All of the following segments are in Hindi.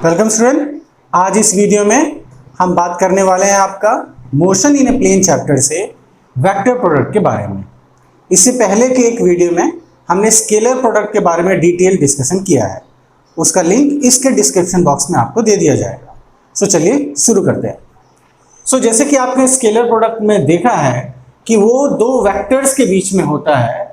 Welcome student. आज इस वीडियो में हम बात करने वाले हैं आपका motion in a plane chapter से वेक्टर प्रोडक्ट के बारे में। इससे पहले के एक वीडियो में हमने स्केलर प्रोडक्ट के बारे में डिटेल डिस्कशन किया है, उसका लिंक इसके डिस्क्रिप्शन बॉक्स में आपको दे दिया जाएगा। सो चलिए शुरू करते हैं। जैसे कि आपने स्केलर प्रोडक्ट में देखा है कि वो दो वेक्टर्स के बीच में होता है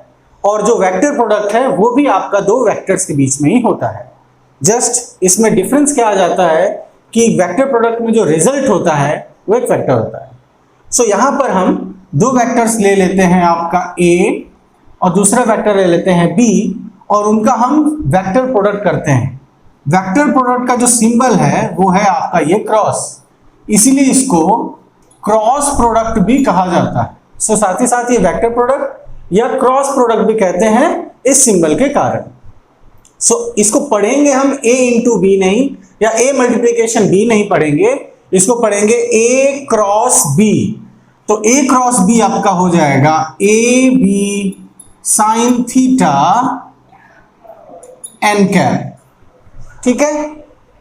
और जो वेक्टर प्रोडक्ट है वो भी आपका दो वेक्टर्स के बीच में ही होता है। जस्ट इसमें डिफरेंस क्या आ जाता है कि वेक्टर प्रोडक्ट में जो रिजल्ट होता है वो एक वेक्टर होता है। यहाँ पर हम दो वेक्टर्स ले लेते हैं, आपका A और दूसरा वेक्टर ले लेते हैं B और उनका हम वेक्टर प्रोडक्ट करते हैं। वेक्टर प्रोडक्ट का जो सिंबल है वो है आपका ये क्रॉस, इसीलिए इसको क्रॉस प्रोडक्ट भी कहा जाता है। साथ ही साथ ये वेक्टर प्रोडक्ट या क्रॉस प्रोडक्ट भी कहते हैं इस सिंबल के कारण। इसको पढ़ेंगे हम A इंटू बी नहीं या A मल्टीप्लीकेशन B नहीं पढ़ेंगे, इसको पढ़ेंगे A क्रॉस B। तो A क्रॉस B आपका हो जाएगा A B sine theta N cap. ठीक है,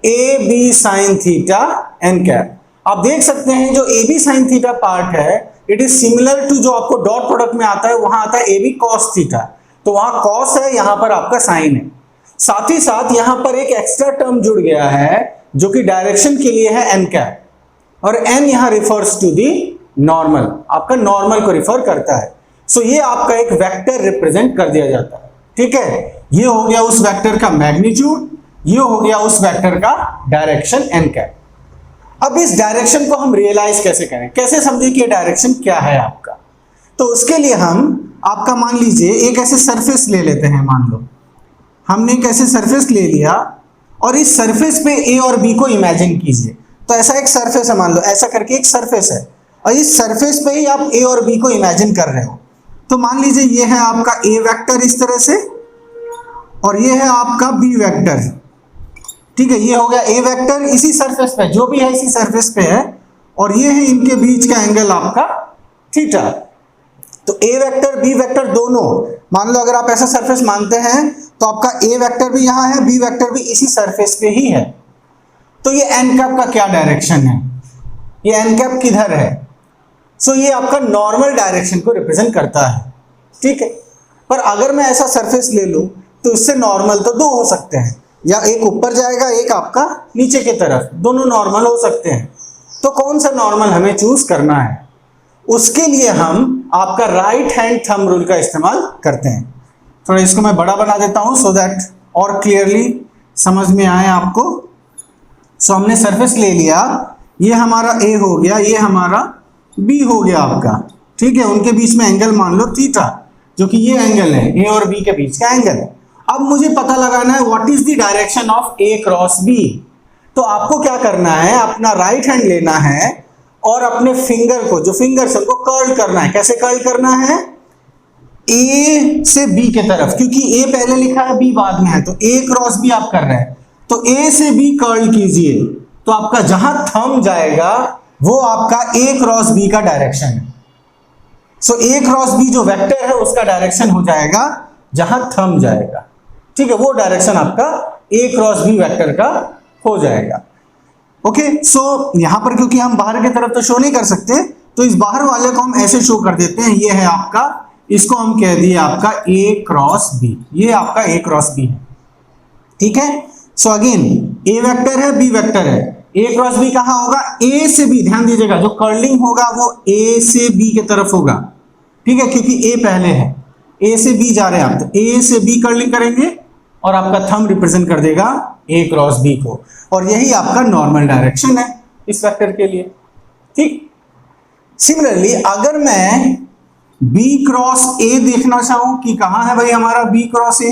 A B sine theta N cap. आप देख सकते हैं जो A B sine theta part है इट इज सिमिलर टू जो आपको डॉट प्रोडक्ट में आता है, वहां आता है ए बी कॉस थीटा, तो वहां कॉस है, यहां पर आपका साइन है। साथ ही साथ यहां पर एक एक्स्ट्रा टर्म जुड़ गया है जो कि डायरेक्शन के लिए है एन कैप, और एन यहां रिफर्स टू दी नॉर्मल, आपका नॉर्मल को रिफर करता है। ये आपका एक वेक्टर रिप्रेजेंट कर दिया जाता है। ठीक है, ये हो गया उस वेक्टर का मैग्नीट्यूड, ये हो गया उस वेक्टर का डायरेक्शन एन कैप। अब इस डायरेक्शन को हम रियलाइज कैसे करें, कैसे समझे कि ये डायरेक्शन क्या है आपका। तो उसके लिए हम आपका मान लीजिए एक ऐसे सरफेस ले लेते हैं। मान लो हमने एक ऐसे सरफेस ले लिया और इस सरफेस पे ए और बी को इमेजिन कीजिए। तो ऐसा एक सरफेस है, मान लो ऐसा करके एक सरफेस है और इस सरफेस पे ही आप ए और बी को इमेजिन कर रहे हो। तो मान लीजिए ये है आपका ए वेक्टर इस तरह से और ये है आपका बी वेक्टर। ठीक है, ये हो गया ए वेक्टर इसी सरफेस पे, जो भी है इसी सरफेस पे है, और ये है इनके बीच का एंगल आपका थीटा। तो ए वेक्टर बी वेक्टर दोनों, मान लो अगर आप ऐसा सरफेस मानते हैं तो आपका ए वेक्टर भी यहां है, बी वेक्टर भी इसी सरफेस पे ही है। तो ये एन कैप का क्या डायरेक्शन है, ये एन कैप किधर है। ये आपका नॉर्मल डायरेक्शन को रिप्रेजेंट करता है। ठीक है, पर अगर मैं ऐसा सरफेस ले लूं तो इससे नॉर्मल तो दो हो सकते हैं, या एक ऊपर जाएगा एक आपका नीचे की तरफ, दोनों नॉर्मल हो सकते हैं। तो कौन सा नॉर्मल हमें चूज करना है, उसके लिए हम आपका राइट हैंड थंब रूल का इस्तेमाल करते हैं। थोड़ा इसको मैं बड़ा बना देता हूं सो दैट और क्लियरली समझ में आए आपको। हमने सरफेस ले लिया, ये हमारा ए हो गया, ये हमारा बी हो गया आपका। ठीक है, उनके बीच में एंगल मान लो थीटा, जो कि ये एंगल है ए और बी के बीच का एंगल। अब मुझे पता लगाना है what is the direction of A cross B. तो आपको क्या करना है, अपना राइट हैंड लेना है और अपने फिंगर को, जो फिंगर्स है उनको कर्ल करना है। कैसे कर्ल करना है, ए से बी के तरफ, क्योंकि ए पहले लिखा है बी बाद में है, तो ए क्रॉस बी आप कर रहे हैं, तो ए से बी कर्ल कीजिए। तो आपका जहां थंब जाएगा वो आपका ए क्रॉस बी का डायरेक्शन है। ए क्रॉस बी जो वेक्टर है उसका डायरेक्शन हो जाएगा जहां थंब जाएगा। ठीक है, वो डायरेक्शन आपका ए क्रॉस बी वेक्टर का हो जाएगा। ओके, यहां पर क्योंकि हम बाहर की तरफ तो शो नहीं कर सकते, तो इस बाहर वाले को हम ऐसे शो कर देते हैं। ये है आपका, इसको हम कह दिए आपका ए क्रॉस बी, ये आपका ए क्रॉस बी है। ठीक है, अगेन ए वेक्टर है बी वेक्टर है, ए क्रॉस बी कहां होगा, ए से बी। ध्यान दीजिएगा जो कर्लिंग होगा वो ए से बी की तरफ होगा। ठीक है, क्योंकि ए पहले है, ए से बी जा रहे हैं आप, तो ए से बी कर्लिंग करेंगे और आपका थंब रिप्रेजेंट कर देगा ए क्रॉस बी को, और यही आपका नॉर्मल डायरेक्शन है इस वेक्टर के लिए। ठीक, सिमिलरली अगर मैं बी क्रॉस ए देखना चाहूं कि कहां है भाई हमारा B cross A,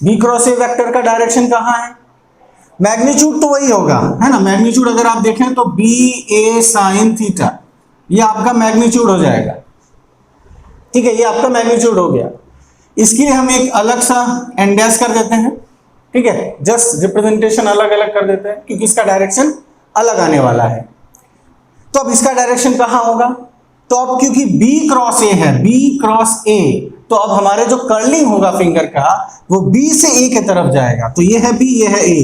B cross A vector का डायरेक्शन कहां है, मैग्नीट्यूड तो वही होगा, है ना। मैग्नीट्यूड अगर आप देखें तो बी ए साइन थीटा, ये आपका मैग्नीट्यूड हो जाएगा। ठीक है, ये आपका मैग्नीट्यूड हो गया। इसके लिए हम एक अलग सा एन डैश कर देते हैं। ठीक है, जस्ट रिप्रेजेंटेशन अलग अलग कर देते हैं क्योंकि इसका डायरेक्शन अलग आने वाला है। तो अब इसका डायरेक्शन कहां होगा, तो अब क्योंकि B क्रॉस A है, B क्रॉस A, तो अब हमारे जो कर्लिंग होगा फिंगर का वो B से A की तरफ जाएगा। तो ये है B, ये है A,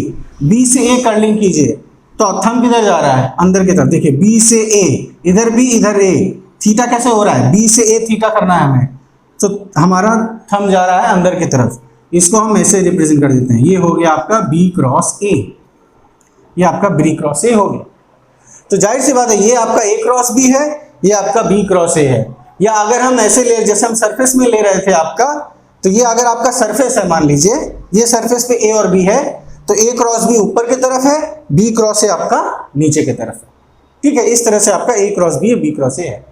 बी से ए कर लिंक कीजिए, तो थंब किधर जा रहा है, अंदर की तरफ। देखिए बी से ए, इधर बी इधर ए, थीटा कैसे हो रहा है, बी से ए थीटा करना है हमें, तो हमारा थंब जा रहा है अंदर की तरफ। इसको हम ऐसे रिप्रेजेंट कर देते हैं, ये हो गया आपका बी क्रॉस ए, ये आपका बी क्रॉस ए हो गया। तो जाहिर सी बात है ये आपका ए क्रॉस बी है, ये आपका बी क्रॉस ए है। या अगर हम ऐसे ले, जैसे हम सरफेस में ले रहे थे आपका, तो ये अगर आपका सरफेस है, मान लीजिए ये सरफेस पे ए और बी है, तो ए क्रॉस बी ऊपर की तरफ है, बी क्रॉस ए आपका नीचे की तरफ है। ठीक है, इस तरह से आपका A cross B B cross A है।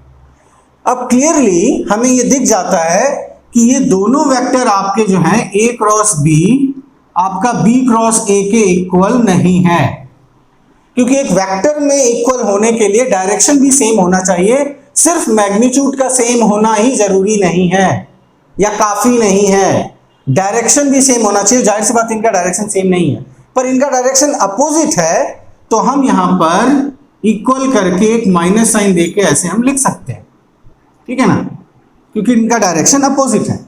अब क्लियरली हमें ये दिख जाता है कि ये दोनों वेक्टर आपके जो हैं ए क्रॉस बी आपका बी क्रॉस ए के इक्वल नहीं है, क्योंकि एक वेक्टर में इक्वल होने के लिए डायरेक्शन भी सेम होना चाहिए, सिर्फ मैग्नीट्यूड का सेम होना ही जरूरी नहीं है या काफी नहीं है, डायरेक्शन भी सेम होना चाहिए। जाहिर सी बात इनका डायरेक्शन सेम नहीं है, पर इनका डायरेक्शन अपोजिट है, तो हम यहां पर इक्वल करके एक माइनस साइन देके ऐसे हम लिख सकते हैं, ठीक है ना, क्योंकि इनका डायरेक्शन अपोजिट है।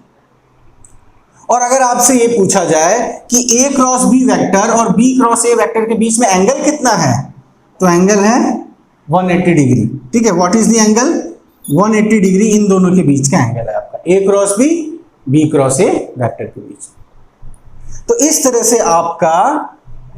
और अगर आपसे ये पूछा जाए कि ए क्रॉस बी वेक्टर और बी क्रॉस ए वेक्टर के बीच में एंगल कितना है, तो एंगल है 180 डिग्री। ठीक है, what is the angle, 180 degree इन दोनों के बीच का एंगल है आपका, A cross B B cross A vector के बीच। तो इस तरह से आपका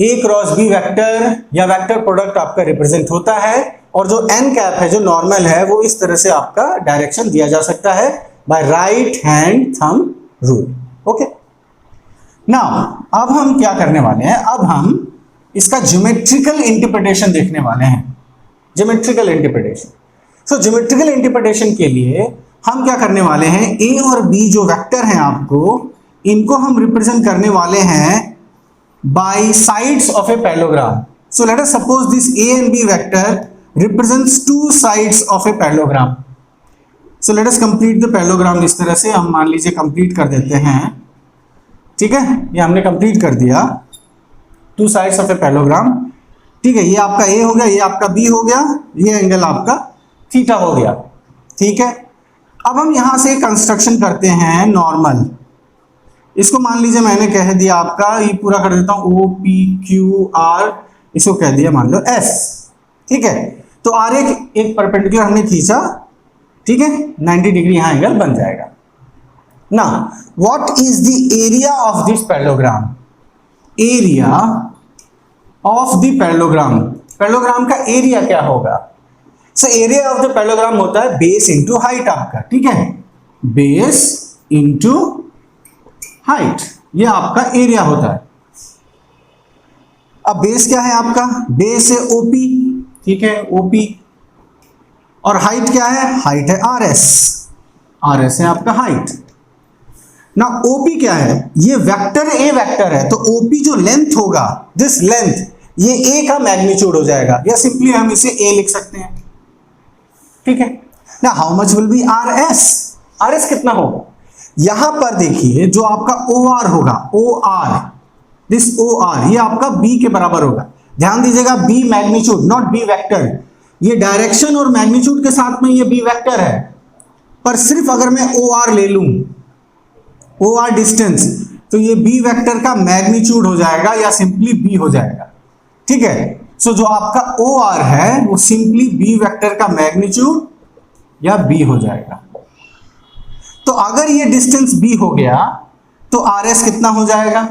ए क्रॉस बी वेक्टर या वेक्टर प्रोडक्ट आपका रिप्रेजेंट होता है, और जो एन कैप है, जो नॉर्मल है, वो इस तरह से आपका डायरेक्शन दिया जा सकता है by right hand thumb rule. Okay, now अब हम क्या करने वाले हैं, अब हम इसका ज्योमेट्रिकल इंटरप्रिटेशन देखने वाले हैं। ज्योमेट्रिकल इंटरप्रिटेशन, सो ज्योमेट्रिकल इंटरप्रिटेशन के लिए हम क्या करने वाले हैं, ए और बी जो वेक्टर हैं आपको, इनको हम रिप्रेजेंट करने वाले हैं by sides of a parallelogram. So let us suppose this A and B vector represents two sides of a parallelogram. So let us complete the parallelogram। इस तरह से हम मान लीजिए कंप्लीट कर देते हैं, ठीक है, ये हमने कंप्लीट कर दिया, two sides of a parallelogram. ठीक है, ये आपका ए हो गया, ये आपका बी हो गया, ये एंगल आपका थीटा हो गया। ठीक है, अब हम यहां से कंस्ट्रक्शन करते हैं नॉर्मल। इसको मान लीजिए मैंने कह दिया आपका, ये पूरा कर देता हूं, ओ पी क्यू आर, इसको कह दिया मान लो एस। ठीक है, तो आर एक परपेंडिकुलर हमने खींचा, ठीक है, 90 डिग्री यहां एंगल बन जाएगा। ना what is the area of this parallelogram, area of the parallelogram, parallelogram का एरिया क्या होगा। सो एरिया ऑफ द पैरेललोग्राम होता है बेस इंटू हाइट आपका। ठीक है, बेस इंटू हाइट, ये आपका एरिया होता है। अब बेस क्या है आपका, बेस है ओपी, ठीक है, ओपी, और हाइट क्या है, हाइट है आर एस, आर एस है आपका हाइट ना। ओपी क्या है, ये वेक्टर ए वेक्टर है, तो ओपी जो लेंथ होगा, दिस लेंथ, ये ए का मैग्नीट्यूड हो जाएगा, या सिंपली हम इसे ए लिख सकते हैं। ठीक है ना, how much will be R S, R S कितना होगा, यहां पर देखिए जो आपका ओ आर होगा, O R, this O R, ये आपका बी के बराबर होगा। ध्यान दीजिएगा, B magnitude not B vector, ये डायरेक्शन और मैग्नीट्यूड के साथ में ये बी वेक्टर है, पर सिर्फ अगर मैं ओ आर ले लूं, ओ आर डिस्टेंस, तो ये बी वेक्टर का मैग्नीट्यूड हो जाएगा या सिंपली बी हो जाएगा। ठीक है, सो जो आपका ओ आर है वो सिंपली बी वेक्टर का मैग्नीट्यूड या बी हो जाएगा। तो अगर ये डिस्टेंस बी हो गया तो आर एस कितना हो जाएगा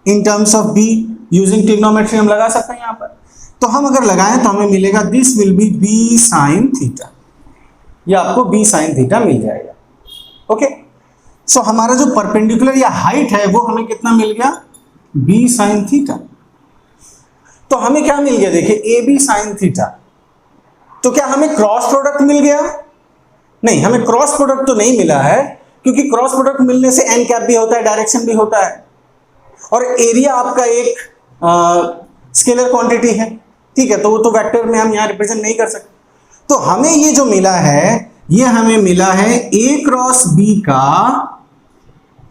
in terms of B, using trigonometry हम लगा सकते हैं यहां पर। तो हम अगर लगाएं तो हमें मिलेगा this will be B sine theta, ये आपको बी साइन थीटा मिल जाएगा। ओके, सो हमारा जो परपेंडिकुलर या हाइट है वो हमें कितना मिल गया, बी साइन थीटा। तो हमें क्या मिल गया, देखिए ए बी साइन थीटा। तो क्या हमें क्रॉस प्रोडक्ट मिल गया, नहीं, हमें क्रॉस प्रोडक्ट तो नहीं मिला है, क्योंकि क्रॉस प्रोडक्ट मिलने से एन कैप भी होता है, डायरेक्शन भी होता है, और एरिया आपका एक स्केलर क्वांटिटी है। ठीक है, तो वो तो वेक्टर में हम यहां रिप्रेजेंट नहीं कर सकते। तो हमें ये जो मिला है, ये हमें मिला है ए क्रॉस बी का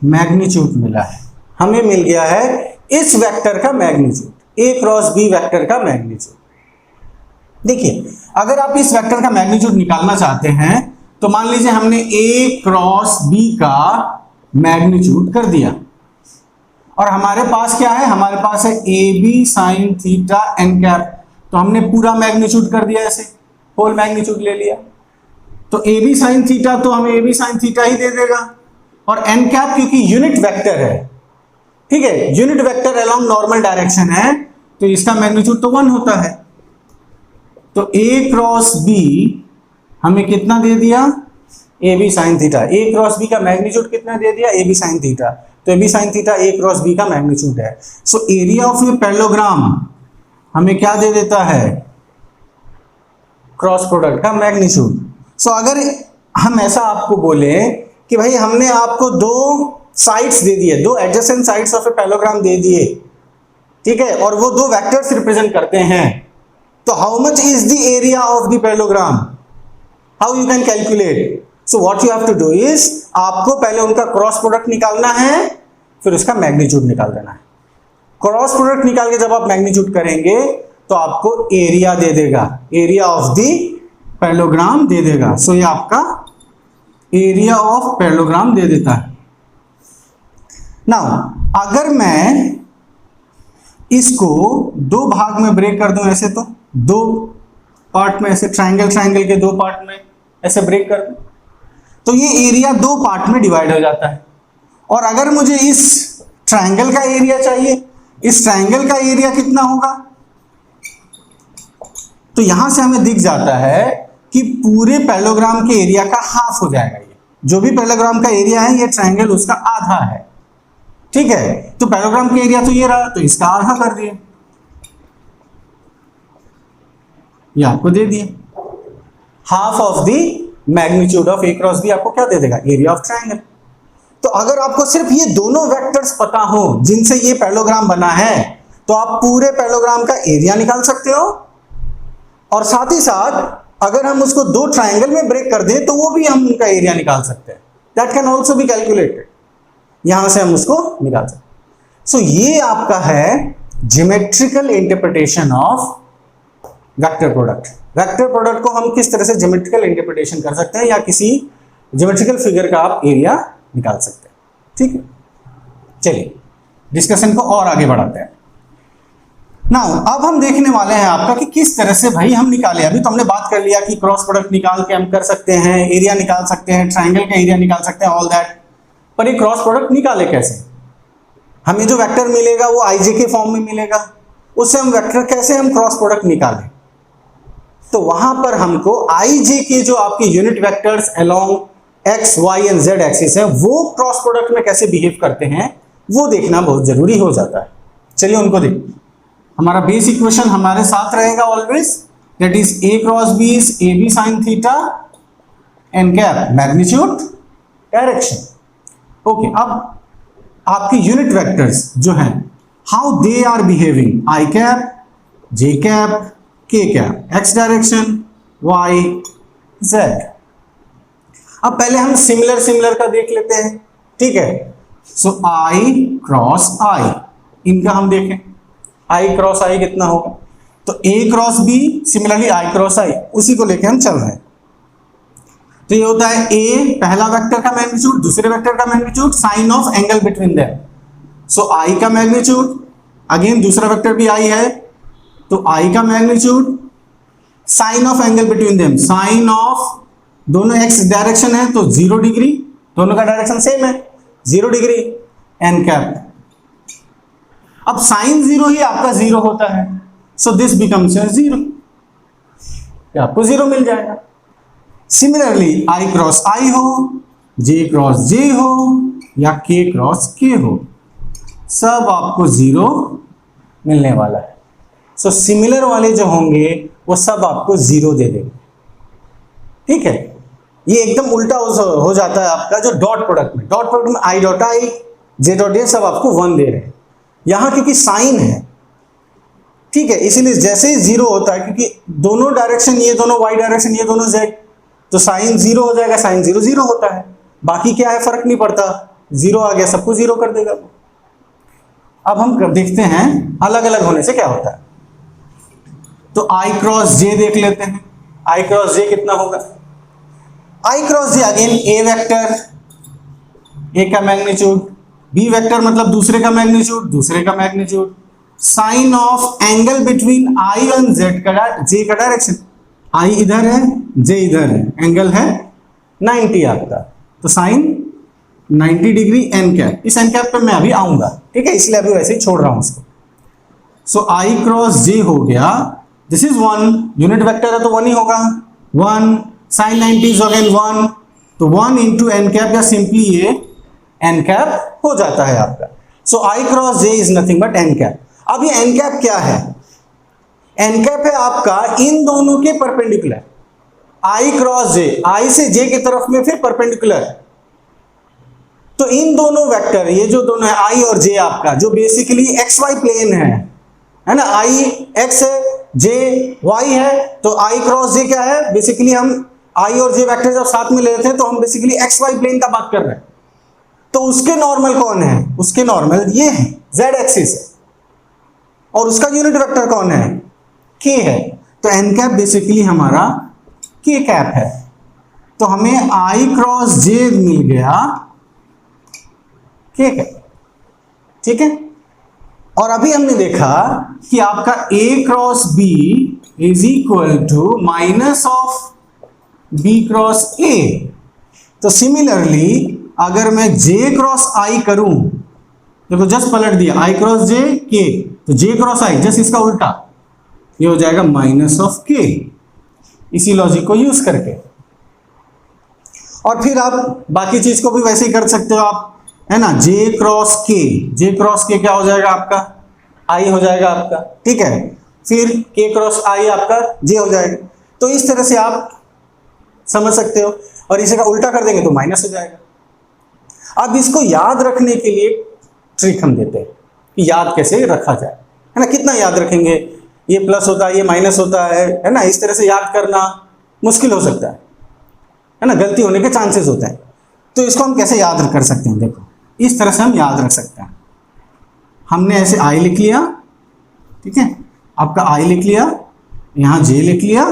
मैग्नीट्यूड मिला है, हमें मिल गया है इस वेक्टर का मैग्नीट्यूड, ए क्रॉस बी वेक्टर का मैग्नीट्यूड। देखिए, अगर आप इस वेक्टर का मैग्नीट्यूड निकालना चाहते हैं तो मान लीजिए हमने ए क्रॉस बी का मैग्नीट्यूड कर दिया, और हमारे पास क्या है, हमारे पास है A B sine theta N cap. तो हमने पूरा मैग्नीट्यूड कर दिया, ऐसे होल मैग्नीट्यूड ले लिया। तो ए बी साइन थीटा तो हमें ए बी साइन थीटा ही दे देगा, और एन कैप क्योंकि यूनिट वेक्टर है, ठीक है, unit vector along normal direction है, तो इसका मैग्नीट्यूड तो 1 होता है। तो ए क्रॉस बी हमें कितना दे दिया, A B sine theta. A cross B का मैग्नीट्यूड कितना दे दिया, ए बी साइन थीटा। तो A B sine theta A cross B का मैग्नीट्यूड है। So area of a parallelogram हमें क्या दे देता है, क्रॉस प्रोडक्ट का मैग्नीट्यूड। सो अगर हम ऐसा आपको बोले कि भाई हमने आपको दो साइड्स दे दिए, दो adjacent sides of a parallelogram दे दिए, ठीक है, और वो दो वेक्टर्स रिप्रेजेंट करते हैं, तो how much is the area of the parallelogram, how you can calculate. So what you have to do is, आपको पहले उनका क्रॉस प्रोडक्ट निकालना है, फिर उसका मैग्नीट्यूड निकाल देना है। क्रॉस प्रोडक्ट निकाल के जब आप मैग्नीट्यूड करेंगे तो आपको एरिया दे देगा, एरिया ऑफ द पैरेललोग्राम दे देगा। सो ये आपका एरिया ऑफ पैरेललोग्राम दे देता है। नाउ अगर मैं इसको दो भाग में ब्रेक कर दूं, ऐसे तो दो पार्ट में, ऐसे ट्रायंगल के दो पार्ट में ऐसे ब्रेक कर दूं, तो ये एरिया दो पार्ट में डिवाइड हो जाता है। और अगर मुझे इस ट्रायंगल का एरिया चाहिए, इस ट्रायंगल का एरिया कितना होगा, तो यहां से हमें दिख जाता है कि पूरे पैरेललोग्राम के एरिया का हाफ हो जाएगा। ये जो भी पैरेललोग्राम का एरिया है, ये ट्रायंगल उसका आधा है, ठीक है। तो पैरेललोग्राम का एरिया तो ये रहा, तो इसका आधा कर दिए, ये आपको दे दिए। Half of the magnitude of A cross B आपको क्या दे देगा, एरिया ऑफ ट्रायंगल। तो अगर आपको सिर्फ ये दोनों वेक्टर्स पता हो जिनसे ये पैरेललोग्राम बना है, तो आप पूरे पैरेललोग्राम का एरिया निकाल सकते हो, और साथ ही साथ अगर हम उसको दो ट्रायंगल में ब्रेक कर दें तो वो भी हम उनका एरिया निकाल सकते हैं। That can also be calculated, यहां से हम उसको निकाल सकते हैं। सो ये आपका है geometrical interpretation of vector product. Vector product को हम किस तरह से ज्योमेट्रिकल इंटरप्रिटेशन कर सकते हैं, या किसी ज्योमेट्रिकल फिगर का आप एरिया निकाल सकते हैं, ठीक है। चलिए डिस्कशन को और आगे बढ़ाते हैं। नाउ अब हम देखने वाले हैं आपका कि किस तरह से भाई हम निकाले। अभी तो हमने बात कर लिया कि क्रॉस प्रोडक्ट निकाल के हम कर सकते हैं, एरिया निकाल सकते हैं, ट्रायंगल का एरिया निकाल सकते हैं, ऑल दैट। पर ये क्रॉस प्रोडक्ट निकाले कैसे, हमें जो वेक्टर मिलेगा वो आईजे के फॉर्म में मिलेगा, उससे हम वेक्टर कैसे हम क्रॉस प्रोडक्ट निकालें। तो वहां पर हमको आईजे के जो आपके unit vectors along X Y and Z axis है, वो क्रॉस प्रोडक्ट में कैसे बिहेव करते हैं वो देखना बहुत जरूरी हो जाता है। चलिए उनको देखते हैं। हमारा बेस इक्वेशन हमारे साथ रहेगा always, that is A cross B is A B sine theta N cap magnitude direction. Okay, अब आपके यूनिट वेक्टर्स जो हैं, how they are behaving, I cap, J cap, K cap, X direction, Y, Z. अब पहले हम सिमिलर का देख लेते हैं, ठीक है। सो आई क्रॉस आई, इनका हम देखें, आई क्रॉस आई कितना होगा, तो A cross B similarly I cross I, उसी को लेके हम चल रहे हैं। तो ये होता है ए पहला वेक्टर का मैग्नीट्यूड, दूसरे वेक्टर का magnitude, sine of angle between them. So I का मैग्नीट्यूड, अगेन दूसरा वेक्टर भी आई है, तो आई का magnitude, sine of angle between them, sine of, दोनों एक्स डायरेक्शन है तो 0 डिग्री, दोनों का डायरेक्शन सेम है 0 डिग्री, एन कैप। अब साइन 0 ही आपका 0 होता है, सो दिस बिकम्स 0, आपको 0 मिल जाएगा। सिमिलरली आई क्रॉस आई हो, जे क्रॉस जे हो, या के क्रॉस के हो, सब आपको 0 मिलने वाला है। सो सिमिलर वाले जो होंगे वो सब आपको 0 दे देंगे, ठीक है। ये एकदम उल्टा हो जाता है आपका जो डॉट प्रोडक्ट में। डॉट प्रोडक्ट में I dot I, J dot J, सब आपको 1 दे रहे हैं। यहां क्योंकि साइन है, ठीक है, इसीलिए जैसे ही 0 होता है, क्योंकि दोनों डायरेक्शन, ये दोनों वाई डायरेक्शन, ये दोनों जेड, तो साइन 0 हो जाएगा, साइन 0 0 होता है, बाकी क्या है फर्क नहीं पड़ता, 0 आ गया सबको 0 कर देगा। अब हम देखते हैं अलग अलग होने से क्या होता है। तो आई क्रॉस जे देख लेते हैं, आई क्रॉस जे कितना होगा, आई क्रॉस जे अगेन ए वेक्टर, ए का मैग्नीट्यूड, बी वेक्टर मतलब दूसरे का मैग्नीट्यूड, दूसरे का magnitude, sine of angle between I and Z का जे का डायरेक्शन, आई इधर है, जे इधर है, एंगल है 90 आपका, तो साइन 90 डिग्री एन कैप। इस एन कैप पे मैं अभी आऊंगा, ठीक है, इसलिए अभी वैसे ही छोड़ रहा हूं उसको। सो आई क्रॉस जे हो गया, दिस इज 1, यूनिट वेक्टर है तो 1 ही होगा, 1 साइन 90 इज अगेन 1, तो 1 इंटू एन कैप, या सिंपली ये एन कैप हो जाता है आपका। So I cross J is nothing but N cap. अब ये एन कैप क्या है? एन कैप है आपका इन दोनों के परपेंडिकुलर, आई क्रॉस जे, आई से जे की तरफ में फिर परपेंडिकुलर, तो इन दोनों वेक्टर, ये जो दोनों है आई और जे आपका, जो बेसिकली एक्स वाई प्लेन है ना, आई एक्स है, जे वाई है, तो आई क्रॉस जे क्या है? बेसिकली हम आई और जे वेक्टर जब साथ में ले लेते हैं तो हम बेसिकली एक्स वाई प्लेन का बात कर रहे हैं। तो उसके नॉर्मल कौन है? उसके नॉर्मल ये है, जेड एक्सिस है, और उसका यूनिट वेक्टर कौन है? के है। तो एन कैप बेसिकली हमारा के कैप है, तो हमें आई क्रॉस जे मिल गया के कैप, ठीक है। और अभी हमने देखा कि आपका A cross B is equal to minus of B cross A. तो सिमिलरली अगर मैं जे क्रॉस आई करूं, देखो जस्ट पलट दिया, आई क्रॉस जे के, तो जे क्रॉस आई जस्ट इसका उल्टा, ये हो जाएगा माइनस ऑफ के, इसी लॉजिक को यूज करके। और फिर आप बाकी चीज को भी वैसे ही कर सकते हो आप, है ना, जे क्रॉस के क्या हो जाएगा आपका? आई हो जाएगा आपका, ठीक है। फिर के क्रॉस आई आपका जे हो जाएगा। तो इस तरह से आप समझ सकते हो, और इसे का उल्टा कर देंगे तो माइनस हो जाएगा। अब इसको याद रखने के लिए ट्रिक हम देते हैं कि याद कैसे रखा जाए, है ना। कितना याद रखेंगे? ये प्लस होता है, ये माइनस होता है ना, इस तरह से याद करना मुश्किल हो सकता है ना, गलती होने के चांसेस होते हैं। तो इसको हम कैसे याद कर सकते हैं? देखो इस तरह से हम याद रख सकते हैं। हमने ऐसे आई लिख लिया, ठीक है, आपका आई लिख लिया, यहाँ जे लिख लिया,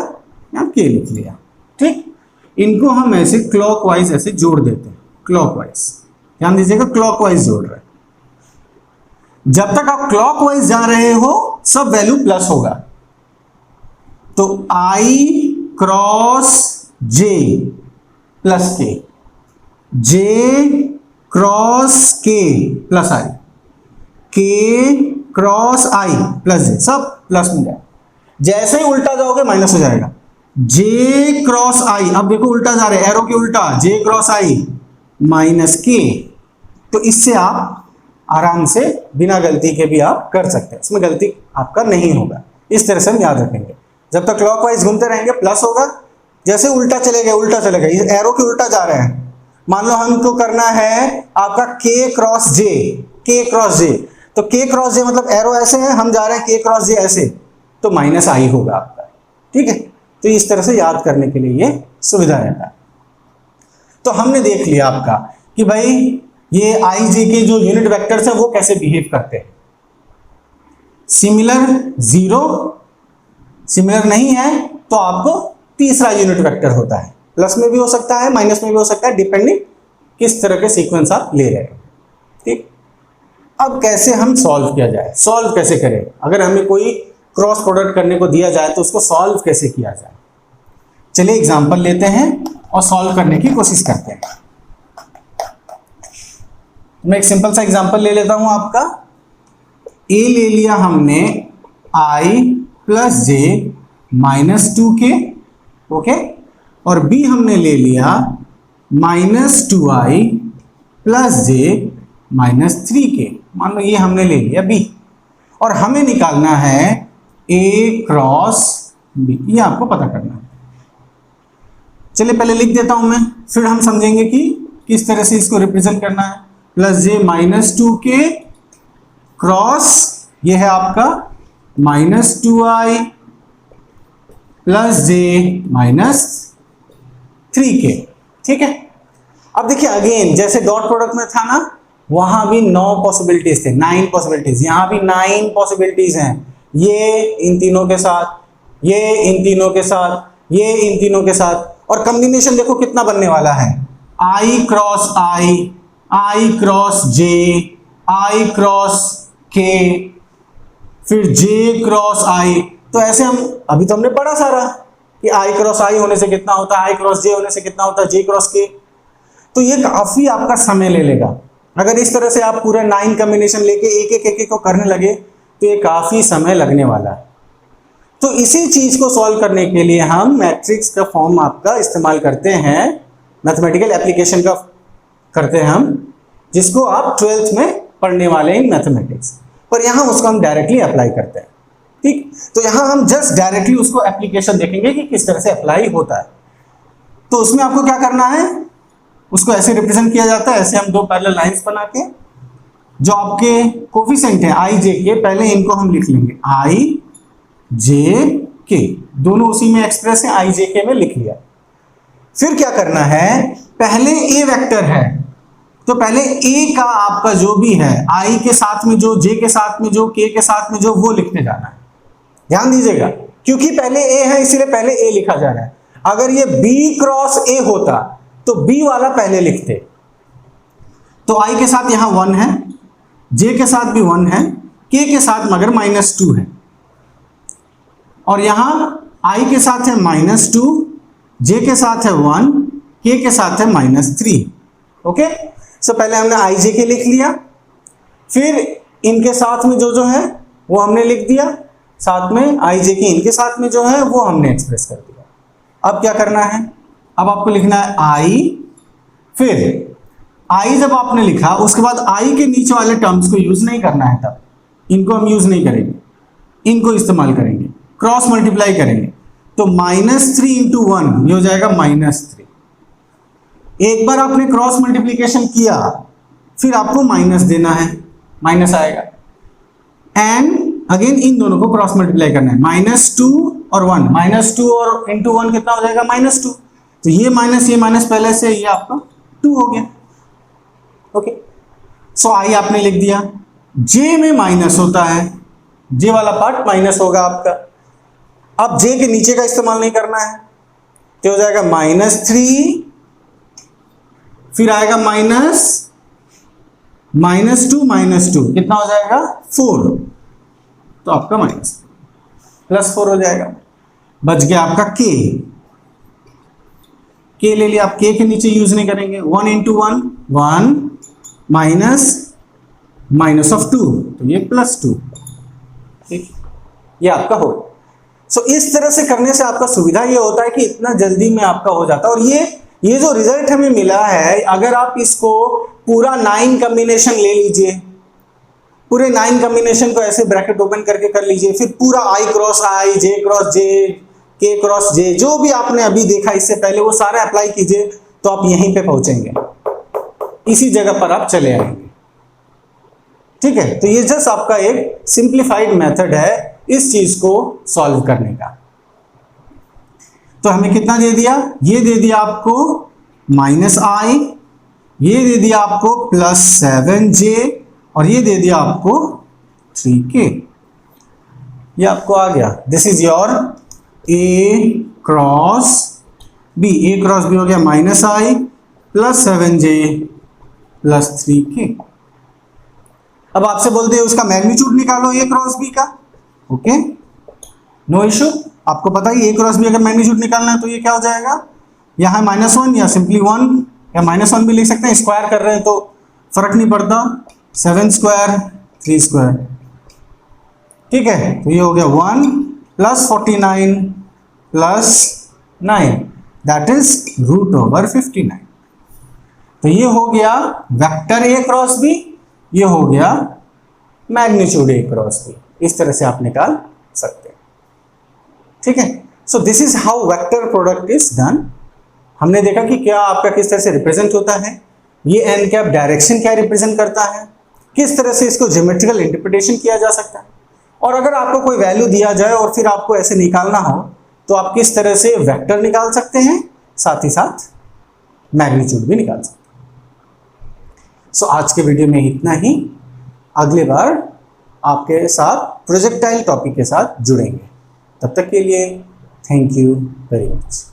यहाँ के लिख लिया, ठीक। इनको हम ऐसे क्लॉकवाइज ऐसे जोड़ देते हैं, क्लॉकवाइज, ध्यान दीजिएगा, क्लॉकवाइज जोड़ रहे हैं। जब तक आप क्लॉकवाइज जा रहे हो सब वैल्यू प्लस होगा। तो आई क्रॉस जे प्लस के, जे क्रॉस के प्लस आई, के क्रॉस आई प्लस जे, सब प्लस में जाए। जैसे ही उल्टा जाओगे माइनस हो जाएगा। जे क्रॉस आई, अब देखो उल्टा जा रहे हैं, एरो के उल्टा, जे क्रॉस आई माइनस के। तो इससे आप आराम से बिना गलती के भी आप कर सकते हैं, इसमें गलती आपका नहीं होगा। इस तरह से हम याद रखेंगे। जब तक क्लॉकवाइज घूमते रहेंगे प्लस होगा, जैसे उल्टा चले गए, इस एरो के उल्टा जा रहे हैं। मान लो हमको करना है आपका के क्रॉस जे, तो के क्रॉस जे मतलब एरो ऐसे है, हम जा रहे हैं के क्रॉस जे ऐसे, तो माइनस आई होगा आपका, ठीक है। तो इस तरह से याद करने के लिए ये सुविधा रहता है। तो हमने देख लिया आपका कि भाई ये आई जे के जो यूनिट वेक्टर्स है वो कैसे बिहेव करते हैं। सिमिलर जीरो, सिमिलर नहीं है तो आपको तीसरा यूनिट वेक्टर होता है, प्लस में भी हो सकता है, माइनस में भी हो सकता है, डिपेंडिंग किस तरह के सीक्वेंस आप ले रहे हैं, ठीक। अब कैसे हम सॉल्व किया जाए, सॉल्व कैसे करें? अगर हमें कोई क्रॉस प्रोडक्ट करने को दिया जाए तो उसको सॉल्व कैसे किया जाए? चलिए एग्जांपल लेते हैं और सॉल्व करने की कोशिश करते हैं। मैं एक सिंपल सा एग्जांपल ले लेता हूं आपका। ए ले लिया हमने आई प्लस जे माइनस 2k, ओके, और बी हमने ले लिया माइनस 2i प्लस जे माइनस 3k। मान लो ये हमने ले लिया बी, और हमें निकालना है ए क्रॉस बी, ये आपको पता करना है। चलिए पहले लिख देता हूं मैं, फिर हम समझेंगे कि किस तरह से इसको रिप्रेजेंट करना है। प्लस जे माइनस 2k क्रॉस, ये है आपका माइनस 2i प्लस जे माइनस 3k, ठीक है। अब देखिए अगेन जैसे डॉट प्रोडक्ट में था ना, वहां भी 9 पॉसिबिलिटीज थे, 9 पॉसिबिलिटीज, यहां भी 9 पॉसिबिलिटीज हैं। ये इन तीनों के साथ, ये इन तीनों के साथ, ये इन तीनों के साथ, और कॉम्बिनेशन देखो कितना बनने वाला है, I cross J, I cross K, फिर J क्रॉस I। तो ऐसे हम अभी तो हमने पढ़ा सारा कि I क्रॉस I होने से कितना होता है, I क्रॉस J होने से कितना होता है, J क्रॉस K। तो ये काफी आपका समय ले लेगा। अगर इस तरह से आप पूरे 9 कॉम्बिनेशन लेके एक को करने लगे तो ये काफी समय लगने वाला है। तो इसी चीज को सॉल्व करने के लिए हम मैट्रिक्स का फॉर्म आपका इस्तेमाल करते हैं, मैथमेटिकल एप्लीकेशन का करते हैं हम, जिसको आप 12th में पढ़ने वाले हैं मैथमेटिक्स, पर यहां उसको हम डायरेक्टली अप्लाई करते हैं। ठीक, तो यहां हम जस्ट डायरेक्टली उसको एप्लीकेशन देखेंगे कि किस तरह से अप्लाई होता है। तो उसमें आपको क्या करना है, उसको ऐसे रिप्रेजेंट किया जाता है, ऐसे हम दो पैरेलल लाइंस बना के, जो आपके कोफिशिएंट है आई जे के, पहले इनको हम लिख लेंगे आई जे के, दोनों उसी में एक्सप्रेस है, आई जे के में लिख लिया। फिर क्या करना है, पहले ए वेक्टर है तो पहले ए का आपका जो भी है आई के साथ में जो, जे के साथ में जो, के साथ में जो, वो लिखने जाना है। ध्यान दीजिएगा, क्योंकि पहले ए है इसीलिए पहले ए लिखा जा रहा है। अगर ये बी क्रॉस ए होता तो बी वाला पहले लिखते। तो आई के साथ यहां 1 है, जे के साथ भी 1 है, के साथ मगर -2 है, और यहां आई के साथ है -2, जे के साथ है 1, के साथ है -3। ओके, सो पहले हमने आई जे के लिख लिया, फिर इनके साथ में जो है वो हमने लिख दिया, साथ में आई जे के इनके साथ में जो है वो हमने एक्सप्रेस कर दिया। अब क्या करना है, अब आपको लिखना है आई, फिर आई जब आपने लिखा उसके बाद आई के नीचे वाले टर्म्स को यूज नहीं करना है, तब इनको हम यूज नहीं करेंगे, इनको इस्तेमाल करेंगे, क्रॉस मल्टीप्लाई करेंगे। तो -3 × 1 ये हो जाएगा -3। एक बार आपने क्रॉस मल्टीप्लीकेशन किया फिर आपको माइनस देना है, माइनस आएगा, एंड अगेन इन दोनों को क्रॉस मल्टीप्लाई करना है, -2 और 1, -2 और इंटू 1 कितना हो जाएगा, -2। तो ये माइनस पहले से ये आपका 2 हो गया। ओके, सो आई आपने लिख दिया, जे में माइनस होता है, जे वाला पार्ट माइनस होगा आपका। अब जे के नीचे का इस्तेमाल नहीं करना है, तो हो जाएगा -3, फिर आएगा -2 कितना हो जाएगा 4, तो आपका +4 हो जाएगा। बच गया आपका के ले लिया, आप के नीचे यूज नहीं करेंगे, 1 × 1 -2, तो ये +2। ठीक, ये आपका हो। सो इस तरह से करने से आपका सुविधा ये होता है कि इतना जल्दी में आपका हो जाता है। और ये जो रिजल्ट हमें मिला है, अगर आप इसको पूरा 9 कॉम्बिनेशन ले लीजिए, पूरे 9 कॉम्बिनेशन को ऐसे ब्रैकेट ओपन करके कर लीजिए, फिर पूरा आई क्रॉस आई, जे क्रॉस जे, के क्रॉस जे, जो भी आपने अभी देखा इससे पहले वो सारे अप्लाई कीजिए, तो आप यहीं पे पहुंचेंगे, इसी जगह पर आप चले आएंगे। ठीक है, तो ये जस्ट आपका एक सिंप्लीफाइड मेथड है इस चीज को सॉल्व करने का। तो हमें कितना दे दिया, ये दे दिया आपको -i, ये दे दिया आपको +7j, और ये दे दिया आपको 3k। ये आपको आ गया, this is your a cross b, a cross b हो गया -i +7j +3k। अब आपसे बोलते हैं उसका मैग्नीट्यूड निकालो a क्रॉस b का। ओके, नो इशू, आपको पता ही a क्रॉस b अगर मैग्नीट्यूड निकालना है तो ये क्या हो जाएगा, यहाँ -1 या सिंपली 1 या -1 भी लिख सकते हैं, स्क्वायर कर रहे हैं तो फर्क नहीं पड़ता, 7² 3²। ठीक है, तो ये हो गया 1 + 49 + 9, दैट इज √59। तो ये हो गया वेक्टर a क्रॉस b, ये हो गया मैग्नीट्यूड a क्रॉस b। इस तरह से आप निकाल सकते हैं। ठीक है, so this is how vector product is done. हमने देखा कि क्या आपका किस तरह से रिप्रेजेंट होता है, ये एन कैप डायरेक्शन क्या रिप्रेजेंट करता है, किस तरह से इसको ज्योमेट्रिकल इंटरप्रिटेशन किया जा सकता है, और अगर आपको कोई वैल्यू दिया जाए और फिर आपको ऐसे निकालना हो तो आप किस तरह से वेक्टर निकाल सकते हैं, साथ ही साथ मैग्नीट्यूड भी निकाल सकते हैं। सो आज के वीडियो में इतना ही, अगली बार आपके साथ प्रोजेक्टाइल टॉपिक के साथ जुड़ेंगे। तब तक के लिए थैंक यू वेरी मच।